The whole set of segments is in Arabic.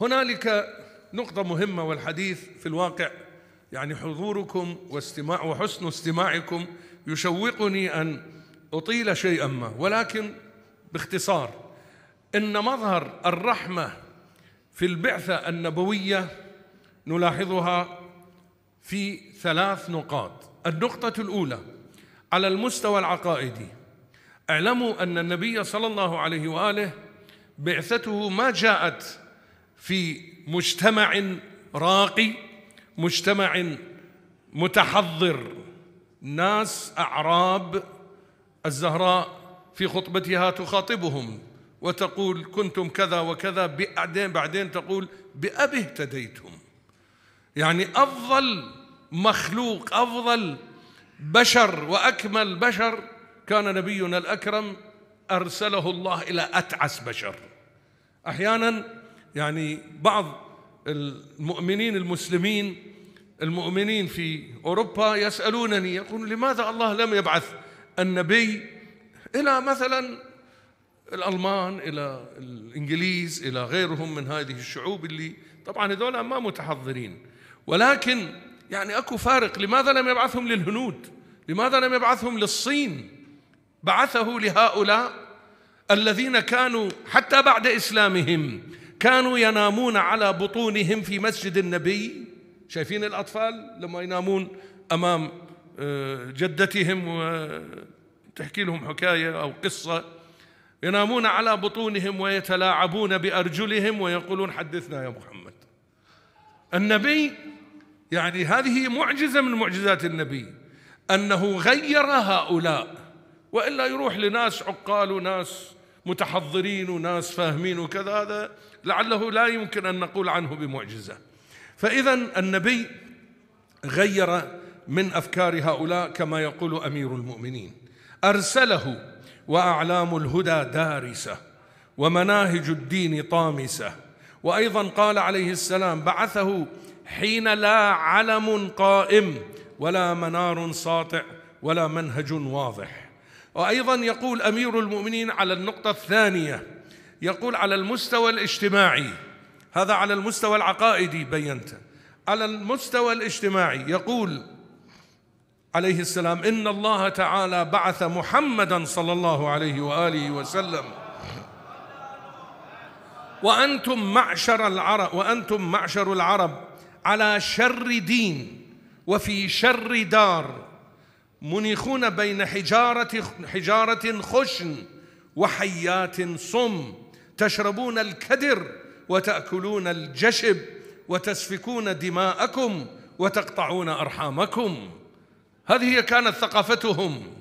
هنالك نقطة مهمة، والحديث في الواقع يعني حضوركم وحسن استماعكم يشوقني أن أطيل شيئا ما، ولكن باختصار إن مظهر الرحمة في البعثة النبوية نلاحظها في 3 نقاط. النقطة الأولى على المستوى العقائدي، اعلموا أن النبي صلى الله عليه وآله بعثته ما جاءت في مجتمع راقي، مجتمع متحضر، ناس أعراب. الزهراء في خطبتها تخاطبهم وتقول كنتم كذا وكذا، بعدين تقول بأبي اهتديتم. يعني أفضل مخلوق، أفضل بشر وأكمل بشر كان نبينا الأكرم، أرسله الله إلى أتعس بشر. أحيانا يعني بعض المؤمنين المؤمنين في أوروبا يسألونني، يقولون لماذا الله لم يبعث النبي إلى مثلا الألمان، إلى الإنجليز، إلى غيرهم من هذه الشعوب اللي طبعا هذول ما متحضرين، ولكن يعني أكو فارق. لماذا لم يبعثهم للهنود؟ لماذا لم يبعثهم للصين؟ بعثه لهؤلاء الذين كانوا حتى بعد إسلامهم كانوا ينامون على بطونهم في مسجد النبي. شايفين الأطفال لما ينامون أمام جدتهم وتحكي لهم حكاية أو قصة، ينامون على بطونهم ويتلاعبون بأرجلهم ويقولون حدثنا يا محمد. النبي يعني هذه معجزة من معجزات النبي أنه غير هؤلاء، وإلا يروح لناس عقال وناس متحضرين وناس فاهمين وكذا، هذا لعله لا يمكن أن نقول عنه بمعجزة. فإذا النبي غير من أفكار هؤلاء كما يقول أمير المؤمنين. أرسله وأعلام الهدى دارسة ومناهج الدين طامسة. وأيضا قال عليه السلام بعثه حين لا علم قائم ولا منار ساطع ولا منهج واضح. وأيضا يقول أمير المؤمنين على النقطة الثانية، يقول على المستوى الاجتماعي، هذا على المستوى العقائدي بينته، على المستوى الاجتماعي يقول عليه السلام إن الله تعالى بعث محمدا صلى الله عليه وآله وسلم وأنتم معشر العرب على شر دين وفي شر دار، منيخون بين حجارة خشن وحيات صم، تشربون الكدر وتأكلون الجشب وتسفكون دماءكم وتقطعون أرحامكم. هذه كانت ثقافتهم،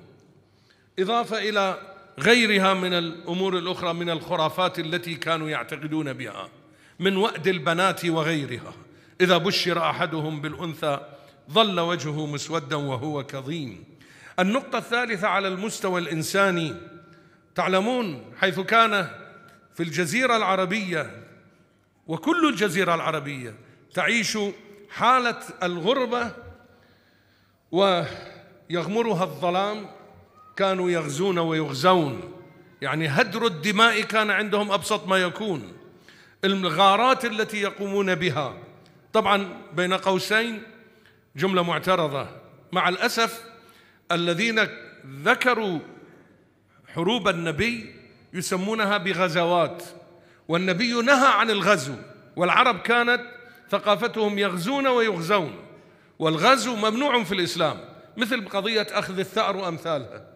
إضافة إلى غيرها من الأمور الأخرى من الخرافات التي كانوا يعتقدون بها من وأد البنات وغيرها. إذا بشر أحدهم بالأنثى ظل وجهه مسودا وهو كظيم. النقطة الثالثة على المستوى الإنساني، تعلمون حيث كان في الجزيرة العربية وكل الجزيرة العربية تعيش حالة الغربة ويغمرها الظلام، كانوا يغزون ويغزون، يعني هدر الدماء كان عندهم أبسط ما يكون. الغارات التي يقومون بها طبعا بين قوسين جملة معترضة، مع الأسف الذين ذكروا حروب النبي يسمونها بغزوات، والنبي نهى عن الغزو، والعرب كانت ثقافتهم يغزون ويغزون، والغزو ممنوع في الإسلام مثل قضية أخذ الثأر وأمثالها،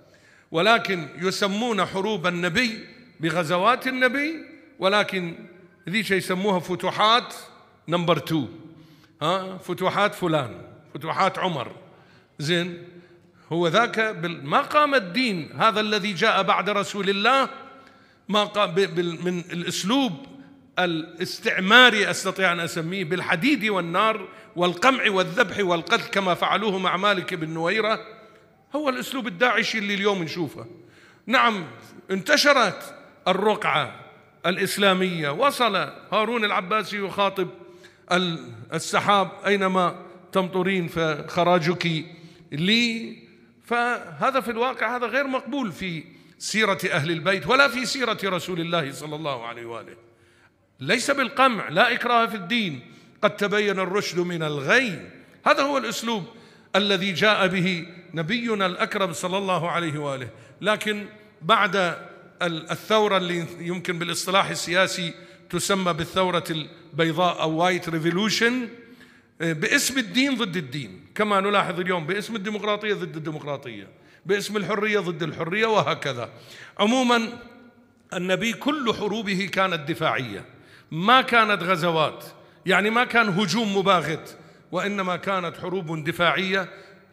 ولكن يسمون حروب النبي بغزوات النبي، ولكن ذيك يسموها فتوحات نمبر 2، فتوحات فلان، فتوحات عمر. زين، هو ذاك ما قام الدين هذا الذي جاء بعد رسول الله ما قام من الأسلوب الاستعماري، أستطيع أن أسميه بالحديد والنار والقمع والذبح والقتل كما فعلوه مع مالك بن نويرة. هو الأسلوب الداعشي اللي اليوم نشوفه. نعم، انتشرت الرقعة الإسلامية، وصل هارون العباسي يخاطب السحاب أينما تمطرين فخراجك لي. فهذا في الواقع هذا غير مقبول في سيرة أهل البيت ولا في سيرة رسول الله صلى الله عليه وآله. ليس بالقمع، لا إكراه في الدين، قد تبين الرشد من الغي. هذا هو الأسلوب الذي جاء به نبينا الأكرم صلى الله عليه وآله. لكن بعد الثورة اللي يمكن بالاصطلاح السياسي تسمى بالثورة البيضاء أو وايت ريفولوشن، باسم الدين ضد الدين، كما نلاحظ اليوم باسم الديمقراطية ضد الديمقراطية، باسم الحرية ضد الحرية، وهكذا. عموما النبي كل حروبه كانت دفاعية، ما كانت غزوات، يعني ما كان هجوم مباغت، وإنما كانت حروب دفاعية،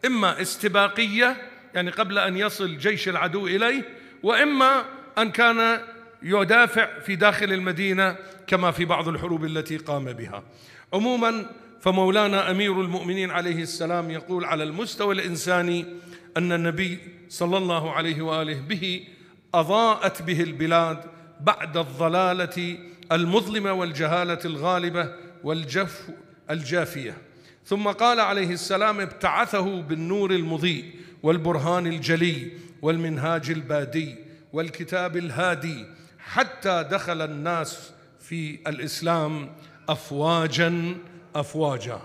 إما استباقية يعني قبل أن يصل جيش العدو إليه، وإما أن كان يدافع في داخل المدينة كما في بعض الحروب التي قام بها. عموما فمولانا أمير المؤمنين عليه السلام يقول على المستوى الإنساني أن النبي صلى الله عليه وآله به أضاءت به البلاد بعد الضلالة المظلمة والجهالة الغالبة والجف الجافية. ثم قال عليه السلام: ابتعثه بالنور المضيء والبرهان الجلي والمنهاج البادي والكتاب الهادي حتى دخل الناس في الإسلام أفواجا أفواجا.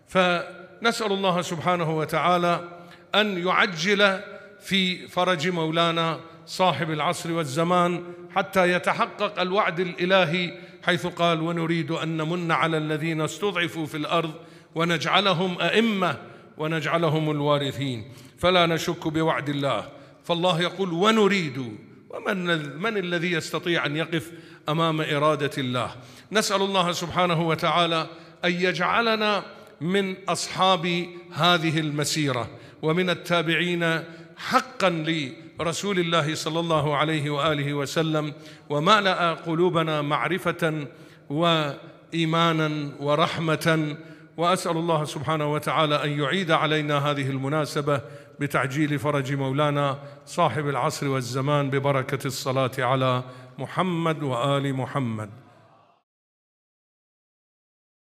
فنسأل الله سبحانه وتعالى أن يعجل في فرج مولانا صاحب العصر والزمان حتى يتحقق الوعد الإلهي، حيث قال: ونريد أن نمن على الذين استضعفوا في الأرض ونجعلهم أئمة ونجعلهم الوارثين. فلا نشك بوعد الله، فالله يقول ونريد، ومن الذي يستطيع أن يقف أمام إرادة الله؟ نسأل الله سبحانه وتعالى أن يجعلنا من أصحاب هذه المسيرة ومن التابعين حقا لرسول الله صلى الله عليه وآله وسلم، وملأ قلوبنا معرفة وإيمانا ورحمة. وأسأل الله سبحانه وتعالى أن يعيد علينا هذه المناسبة بتعجيل فرج مولانا صاحب العصر والزمان ببركة الصلاة على محمد وآل محمد.